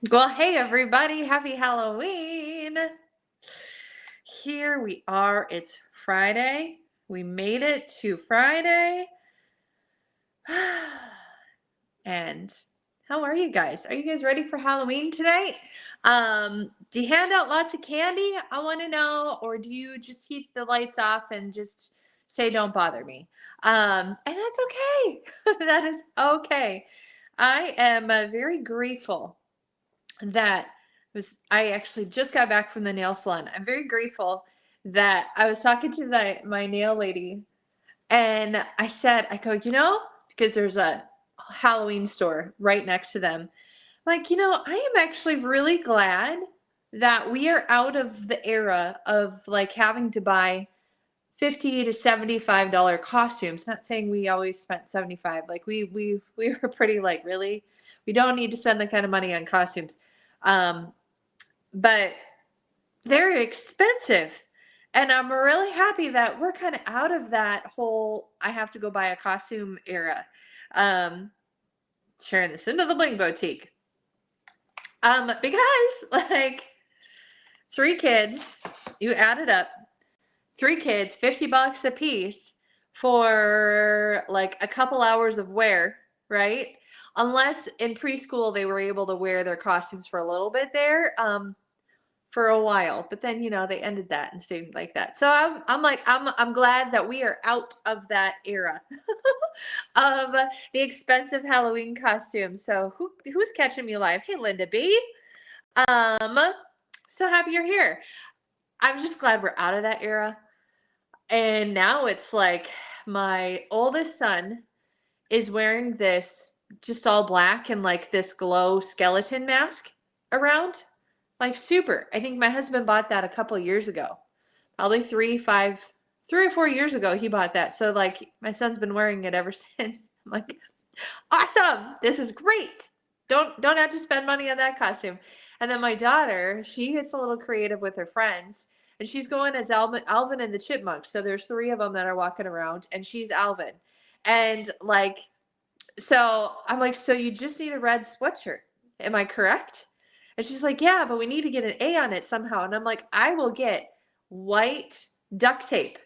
Well, hey everybody, happy Halloween. Here we are. It's Friday. We made it to Friday. And how are you guys? Are you guys ready for Halloween tonight? Do you hand out lots of candy? I want to know, or do you just keep the lights off and just say don't bother me? And that's okay. That is okay. I am very grateful that I actually just got back from the nail salon. I'm very grateful that I was talking to my nail lady and I go, because there's a Halloween store right next to them. Like, I am actually really glad that we are out of the era of like having to buy $50 to $75 costumes. Not saying we always spent 75. Like we were pretty like, really? We don't need to spend that kind of money on costumes. Um, but they're expensive. And I'm really happy that we're kind of out of that whole I have to go buy a costume era. Um, Sharing this into the Bling Boutique. Because like 3 kids, you add it up, 3 kids, $50 a piece for like a couple hours of wear, right? Unless in preschool they were able to wear their costumes for a little bit there. For a while, but then they ended that and stayed like that. So I'm glad that we are out of that era of the expensive Halloween costumes. So who's catching me live? Hey, Linda B. Um, so happy you're here. I'm just glad we're out of that era, and now it's like my oldest son is wearing this just all black and like this glow skeleton mask around. Like super. I think my husband bought that a couple of years ago. Probably 3 or 4 years ago he bought that. So like my son's been wearing it ever since. I'm like, awesome. This is great. Don't have to spend money on that costume. And then my daughter, she gets a little creative with her friends. And she's going as Alvin and the Chipmunks. So there's 3 of them that are walking around, and she's Alvin. And like, so I'm like, so you just need a red sweatshirt. Am I correct? And she's like, yeah, but we need to get an A on it somehow. And I'm like, I will get white duct tape.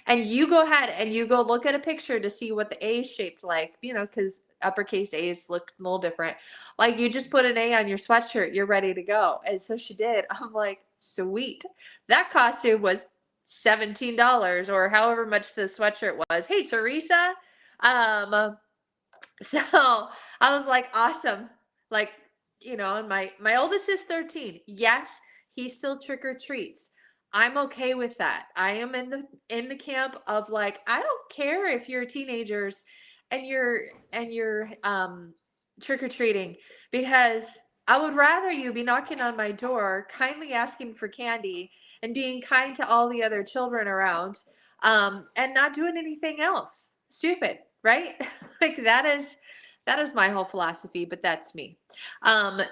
And you go ahead and you go look at a picture to see what the A is shaped like, because uppercase A's look a little different. Like you just put an A on your sweatshirt, you're ready to go. And so she did. I'm like, sweet. That costume was $17 or however much the sweatshirt was. Hey, Teresa. So I was like, awesome. Like, and my oldest is 13. Yes, he still trick or treats. I'm okay with that. I am in the camp of like, I don't care if you're teenagers and you're trick or treating, because I would rather you be knocking on my door, kindly asking for candy and being kind to all the other children around, and not doing anything else stupid, right? Like that is my whole philosophy, but that's me.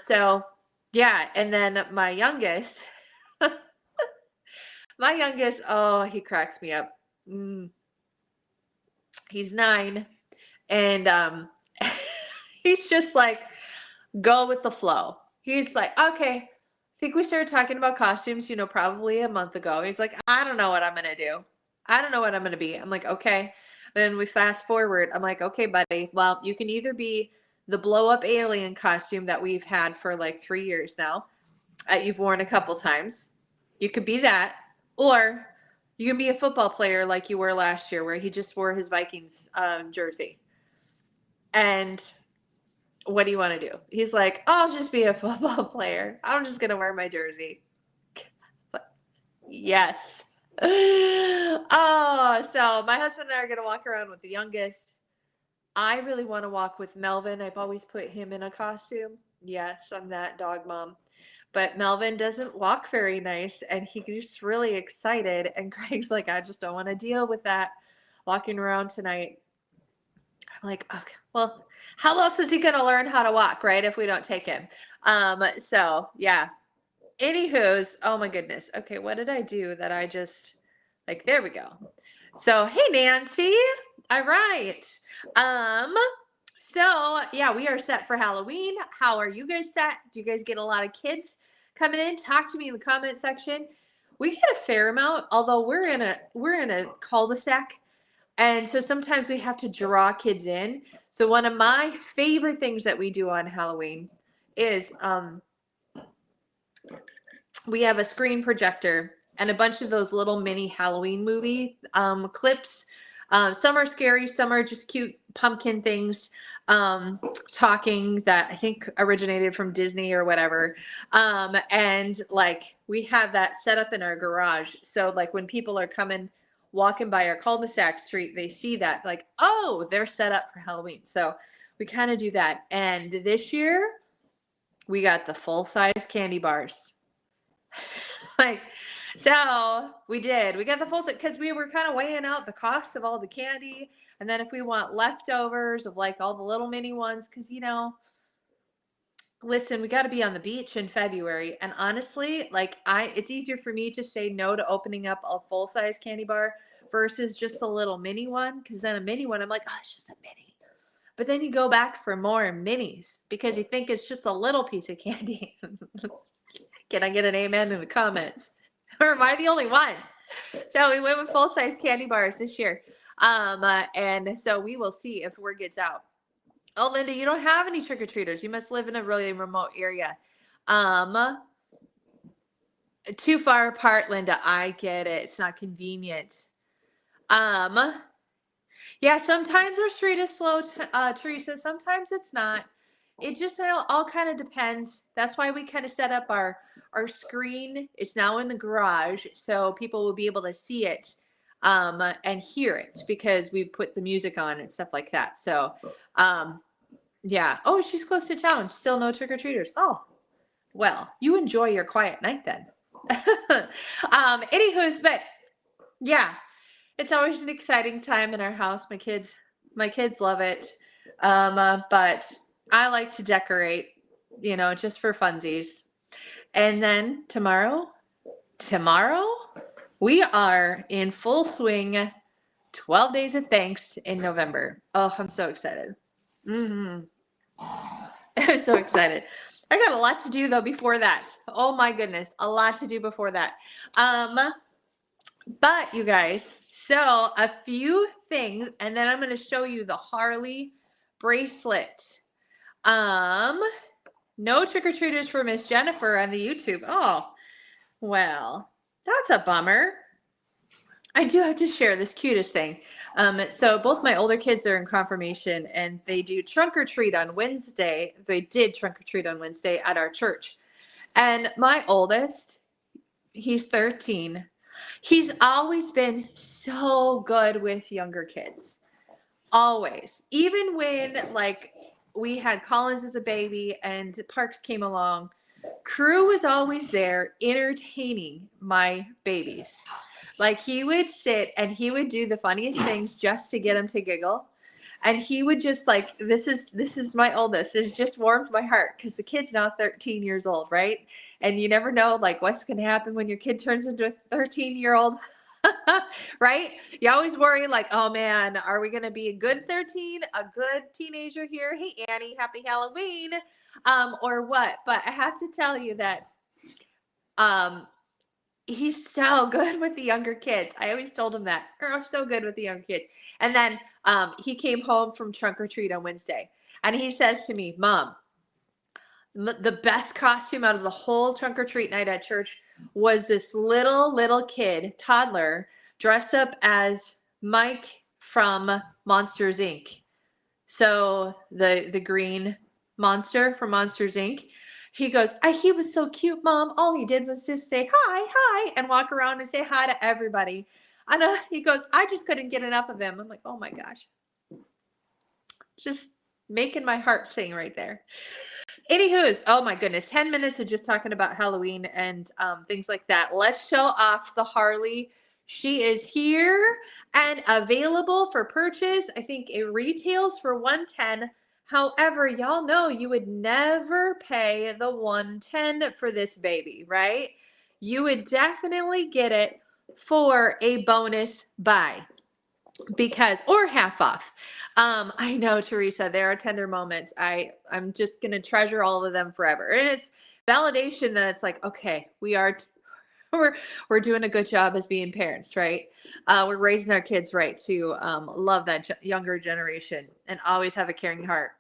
So yeah, and then my youngest, oh, he cracks me up. Mm, he's 9, and he's just like go with the flow. He's like, okay, I think we started talking about costumes, probably a month ago. He's like, I don't know what I'm gonna do. I don't know what I'm gonna be. I'm like, okay. Then we fast forward. I'm like, okay, buddy. Well, you can either be the blow up alien costume that we've had for like 3 years now. You've worn a couple times. You could be that, or you can be a football player like you were last year, where he just wore his Vikings jersey. And what do you want to do? He's like, I'll just be a football player. I'm just going to wear my jersey. Yes. Oh, so my husband and I are going to walk around with the youngest. I really want to walk with Melvin. I've always put him in a costume. Yes, I'm that dog mom. But Melvin doesn't walk very nice, and he gets really excited. And Craig's like, I just don't want to deal with that walking around tonight. I'm like, okay, well, how else is he going to learn how to walk, right? If we don't take him. So yeah. Anywho's, oh my goodness. Okay, what did I do that I just like? There we go. So hey, Nancy. All right. So yeah, we are set for Halloween. How are you guys set? Do you guys get a lot of kids coming in? Talk to me in the comment section. We get a fair amount, although we're in a cul-de-sac. And so sometimes we have to draw kids in. So one of my favorite things that we do on Halloween is we have a screen projector and a bunch of those little mini Halloween movie clips. Some are scary, some are just cute pumpkin things talking that I think originated from Disney or whatever. And like we have that set up in our garage. So like when people are walking by our cul-de-sac street, they see that like, oh, they're set up for Halloween. So we kind of do that. And this year we got the full-size candy bars. Like, so we got the full set because we were kind of weighing out the cost of all the candy. And then if we want leftovers of like all the little mini ones, because, listen, we got to be on the beach in February. And honestly, like it's easier for me to say no to opening up a full size candy bar versus just a little mini one. Because then a mini one, I'm like, oh, it's just a mini. But then you go back for more minis because you think it's just a little piece of candy. Can I get an amen in the comments? Or am I the only one? So we went with full-size candy bars this year. And so we will see if word gets out. Oh, Linda, you don't have any trick-or-treaters. You must live in a really remote area. Too far apart, Linda. I get it. It's not convenient. Yeah, sometimes our street is slow, Teresa. Sometimes it's not. It just all kind of depends. That's why we kind of set up our screen. It's now in the garage, so people will be able to see it and hear it because we put the music on and stuff like that. So, yeah. Oh, she's close to town. Still no trick-or-treaters. Oh, well, you enjoy your quiet night then. Anywho's, but yeah, it's always an exciting time in our house. My kids love it. But I like to decorate, just for funsies. And then tomorrow, we are in full swing, 12 days of thanks in November. Oh, I'm so excited. I'm so excited. I got a lot to do though before that. Oh my goodness, a lot to do before that. But you guys, so a few things, and then I'm going to show you the HARLEY bracelet. No trick-or-treaters for Miss Jennifer on the YouTube. Oh, well, that's a bummer. I do have to share this cutest thing. So both my older kids are in confirmation, and they do trunk or treat on Wednesday. They did trunk or treat on Wednesday at our church. And my oldest, he's 13. He's always been so good with younger kids. Always. Even when, like, we had Collins as a baby and Parks came along, Crew was always there entertaining my babies. Like, he would sit and he would do the funniest things just to get them to giggle. And he would just like, this is my oldest. It's just warmed my heart because the kid's now 13 years old, right? And you never know like what's going to happen when your kid turns into a 13-year-old, right? You always worry like, oh man, are we going to be a good 13, a good teenager here? Hey, Annie, happy Halloween, or what? But I have to tell you that he's so good with the younger kids. I always told him that. Oh, so good with the younger kids. And then he came home from trunk or treat on Wednesday. And he says to me, Mom, the best costume out of the whole trunk or treat night at church was this little kid, toddler, dressed up as Mike from Monsters, Inc. So the green monster from Monsters, Inc. He goes, he was so cute, Mom. All he did was just say hi, and walk around and say hi to everybody. And he goes, I just couldn't get enough of him. I'm like, oh my gosh. Just making my heart sing right there. Anywho's, oh my goodness, 10 minutes of just talking about Halloween and things like that. Let's show off the HARLEY. She is here and available for purchase. I think it retails for $110. However, y'all know you would never pay the $110 for this baby, right? You would definitely get it for a bonus buy. because, or half off. I know, Teresa, there are tender moments. I'm just going to treasure all of them forever. And it's validation that it's like, okay, we're doing a good job as being parents, right? We're raising our kids right to love that younger generation and always have a caring heart.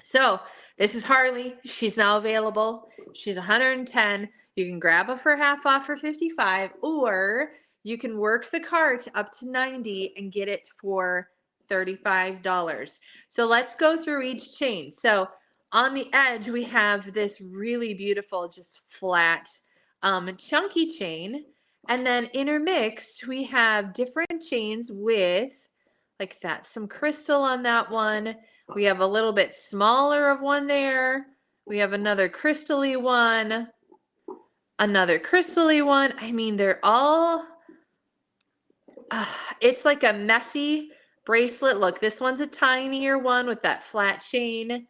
So this is Harley. She's now available. She's 110. You can grab her for half off for 55, or you can work the cart up to 90 and get it for $35. So let's go through each chain. So on the edge, we have this really beautiful, just flat, chunky chain. And then intermixed, we have different chains with like that, some crystal on that one. We have a little bit smaller of one there. We have another crystally one. Another crystally one. I mean, they're all, it's like a messy bracelet. Look, this one's a tinier one with that flat chain.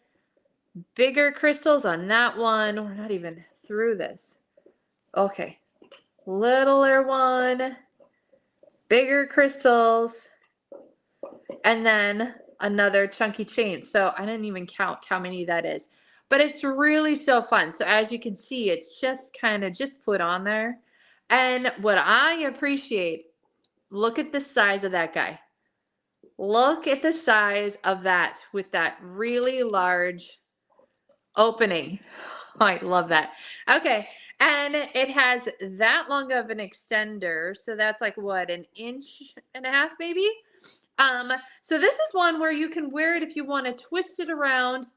Bigger crystals on that one. We're not even through this. Okay. Littler one. Bigger crystals. And then another chunky chain. So I didn't even count how many that is. But it's really so fun. So as you can see, it's just kind of just put on there. And what I appreciate, look at the size of that guy. Look at the size of that with that really large opening. Oh, I love that. Okay. And it has that long of an extender. So that's like what, an inch and a half maybe? So this is one where you can wear it if you want to twist it around.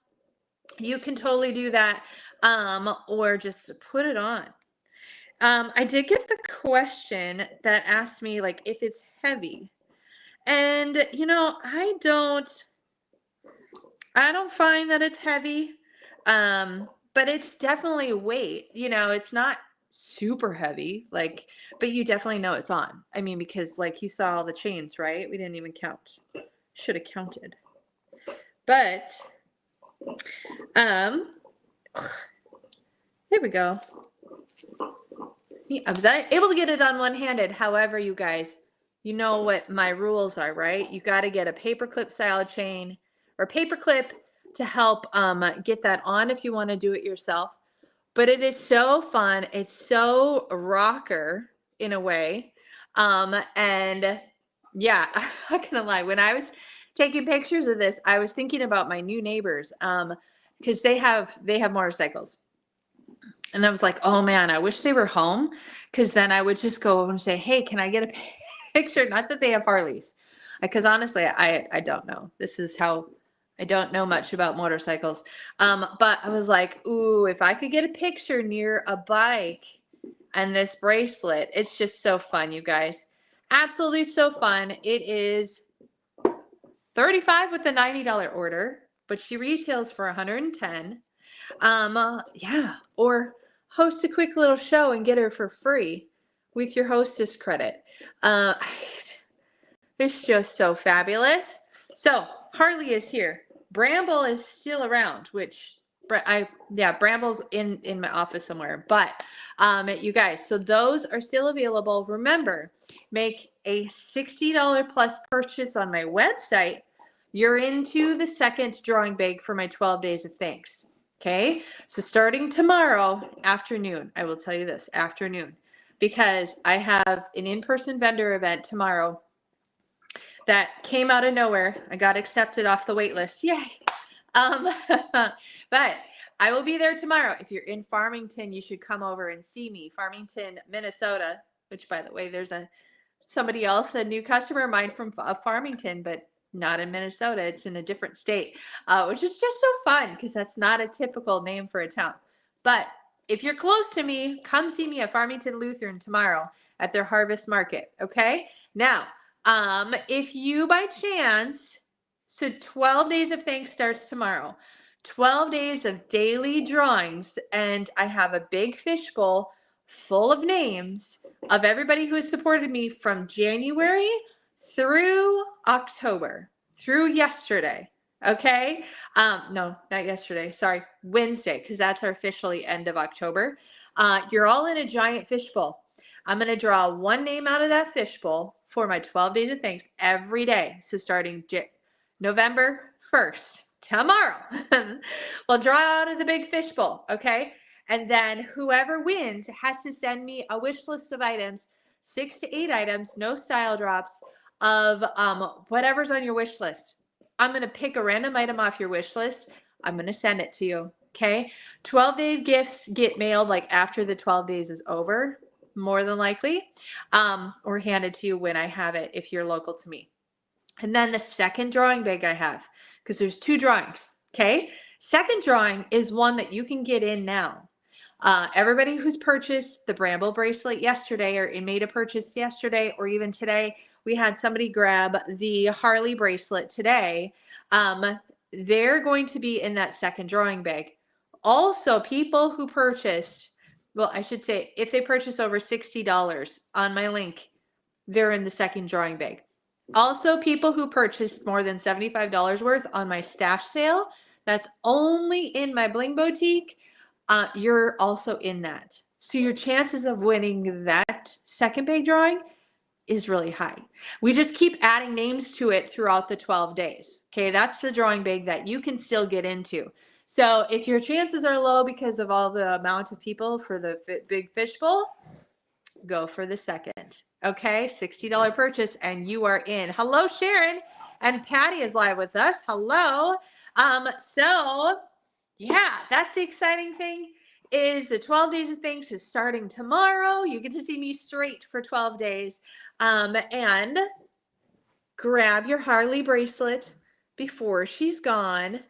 You can totally do that. Or just put it on. I did get the question that asked me like if it's heavy. And you know, I don't find that it's heavy. But it's definitely weight. You know, it's not super heavy, like, but you definitely know it's on. I mean, because like you saw all the chains, right? We didn't even count. Should have counted. But there we go. I was able to get it on one-handed. However, you guys, you know what my rules are, right? You got to get a paperclip style chain or paperclip to help get that on if you want to do it yourself. But it is so fun. It's so rocker in a way. And yeah, I'm not gonna lie. When I was taking pictures of this, I was thinking about my new neighbors because they have motorcycles. And I was like, oh man, I wish they were home because then I would just go over and say, hey, can I get a picture? Not that they have Harleys, because honestly, I don't know. This is how I don't know much about motorcycles. But I was like, ooh, if I could get a picture near a bike and this bracelet, it's just so fun, you guys. Absolutely so fun. It is $35 with a $90 order, but she retails for $110. Yeah, or host a quick little show and get her for free with your hostess credit. It's just so fabulous. So Harley is here. Bramble is still around, which Bramble's in my office somewhere. But you guys, so those are still available. Remember, make a $60 plus purchase on my website. You're into the second drawing bag for my 12 days of thanks. Okay, so starting tomorrow afternoon, I will tell you this afternoon, because I have an in-person vendor event tomorrow that came out of nowhere. I got accepted off the wait list. Yay. But I will be there tomorrow. If you're in Farmington, you should come over and see me. Farmington, Minnesota, which by the way, there's somebody else, a new customer of mine from Farmington, but not in Minnesota. It's in a different state, which is just so fun because that's not a typical name for a town. But if you're close to me, come see me at Farmington Lutheran tomorrow at their harvest market. Okay. Now, if you by chance, so 12 days of thanks starts tomorrow, 12 days of daily drawings. And I have a big fishbowl full of names of everybody who has supported me from January through October, through yesterday. Okay. No, not yesterday. Sorry. Wednesday. Cause that's our officially end of October. You're all in a giant fishbowl. I'm going to draw one name out of that fishbowl for my 12 days of thanks every day. So starting November 1st, tomorrow, we'll draw out of the big fishbowl, okay? And then whoever wins has to send me a wish list of items, 6 to 8 items, no style drops, of whatever's on your wish list. I'm going to pick a random item off your wish list. I'm going to send it to you, okay? 12-day gifts get mailed like after the 12 days is over, more than likely, or handed to you when I have it if you're local to me. And then the second drawing bag I have, because there's 2 drawings, okay? Second drawing is one that you can get in now. Everybody who's purchased the Bramble bracelet yesterday or made a purchase yesterday or even today, we had somebody grab the HARLEY bracelet today. They're going to be in that second drawing bag. Also, people who purchased, well, I should say, if they purchase over $60 on my link, they're in the second drawing bag. Also, people who purchased more than $75 worth on my stash sale, that's only in my Bling Boutique, you're also in that. So your chances of winning that second big drawing is really high. We just keep adding names to it throughout the 12 days. Okay, that's the drawing bag that you can still get into. So if your chances are low because of all the amount of people for the big fishbowl, go for the second. Okay, $60 purchase and you are in. Hello, Sharon. And Patty is live with us. Hello. So yeah, that's the exciting thing is the 12 days of thanks is starting tomorrow. You get to see me straight for 12 days. And grab your HARLEY bracelet before she's gone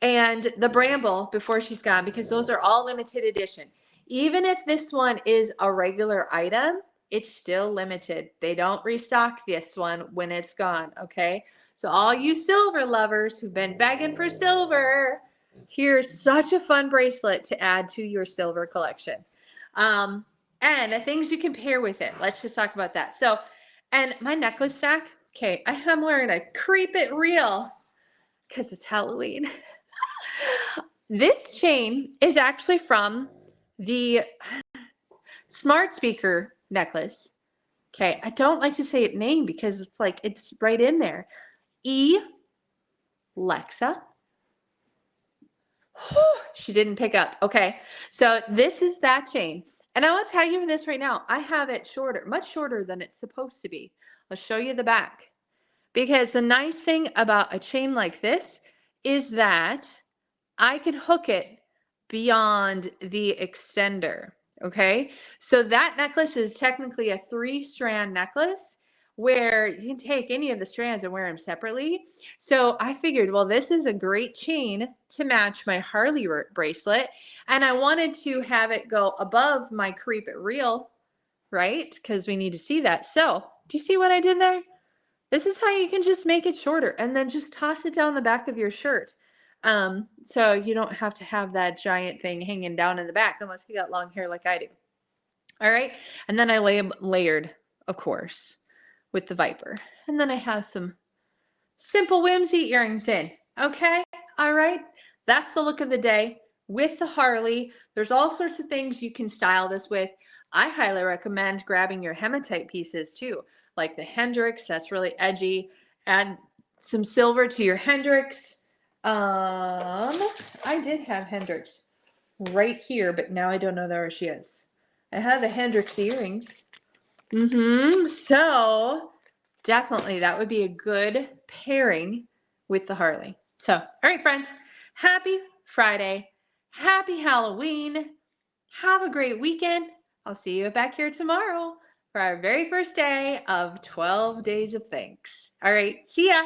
and the Bramble before she's gone, because those are all limited edition. Even if this one is a regular item, it's still limited. They don't restock this one when it's gone, okay? So all you silver lovers who've been begging for silver, here's such a fun bracelet to add to your silver collection. And the things you can pair with it. Let's just talk about that. So, and my necklace stack, okay, I'm wearing a Creep It Real because it's Halloween. This chain is actually from the smart speaker necklace. Okay, I don't like to say it name because it's like it's right in there. Lexa. She didn't pick up. Okay, so this is that chain. And I will tell you this right now. I have it shorter, much shorter than it's supposed to be. I'll show you the back. Because the nice thing about a chain like this is that I can hook it beyond the extender, okay? So that necklace is technically a 3-strand necklace where you can take any of the strands and wear them separately. So I figured, well, this is a great chain to match my HARLEY bracelet, and I wanted to have it go above my Creep It Real, right? Because we need to see that. So do you see what I did there? This is how you can just make it shorter and then just toss it down the back of your shirt. So you don't have to have that giant thing hanging down in the back unless you got long hair like I do. All right. And then I layered, of course, with the Viper. And then I have some simple whimsy earrings in. Okay. All right. That's the look of the day with the HARLEY. There's all sorts of things you can style this with. I highly recommend grabbing your hematite pieces too, like the Hendrix. That's really edgy. Add some silver to your Hendrix. I did have Hendrix right here, but now I don't know where she is. I have the Hendrix earrings. So definitely that would be a good pairing with the HARLEY. So, all right, friends, happy Friday. Happy Halloween. Have a great weekend. I'll see you back here tomorrow for our very first day of 12 days of thanks. All right, see ya.